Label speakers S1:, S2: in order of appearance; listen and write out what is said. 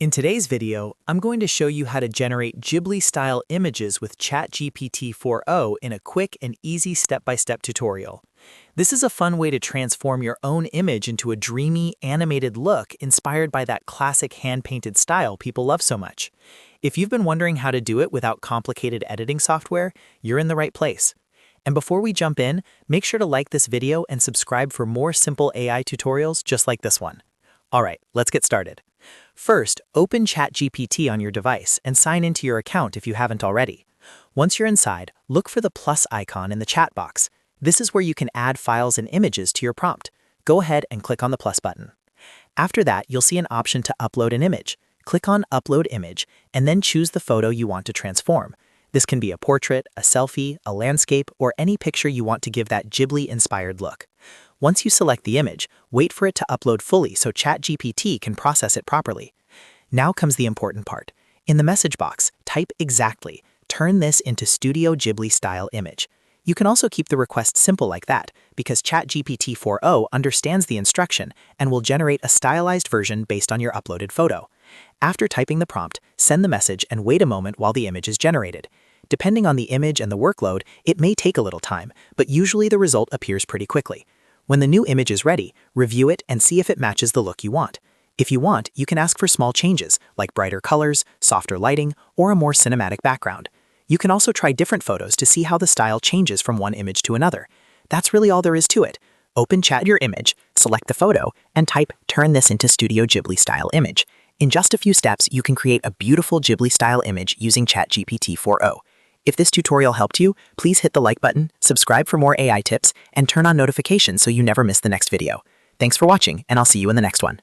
S1: In today's video, I'm going to show you how to generate Ghibli-style images with ChatGPT-4O in a quick and easy step-by-step tutorial. This is a fun way to transform your own image into a dreamy, animated look inspired by that classic hand-painted style people love so much. If you've been wondering how to do it without complicated editing software, you're in the right place. And before we jump in, make sure to like this video and subscribe for more simple AI tutorials just like this one. All right, let's get started. First, open ChatGPT on your device and sign into your account if you haven't already. Once you're inside, look for the plus icon in the chat box. This is where you can add files and images to your prompt. Go ahead and click on the plus button. After that, you'll see an option to upload an image. Click on Upload Image and then choose the photo you want to transform. This can be a portrait, a selfie, a landscape, or any picture you want to give that Ghibli-inspired look. Once you select the image, wait for it to upload fully so ChatGPT can process it properly. Now comes the important part. In the message box, type exactly, "Turn this into Studio Ghibli-style image." You can also keep the request simple like that, because ChatGPT-4O understands the instruction and will generate a stylized version based on your uploaded photo. After typing the prompt, send the message and wait a moment while the image is generated. Depending on the image and the workload, it may take a little time, but usually the result appears pretty quickly. When the new image is ready, review it and see if it matches the look you want. If you want, you can ask for small changes, like brighter colors, softer lighting, or a more cinematic background. You can also try different photos to see how the style changes from one image to another. That's really all there is to it. Open your image, select the photo, and type "Turn this into Studio Ghibli-style image." In just a few steps, you can create a beautiful Ghibli-style image using ChatGPT-4O. If this tutorial helped you, please hit the like button, subscribe for more AI tips, and turn on notifications so you never miss the next video. Thanks for watching, and I'll see you in the next one.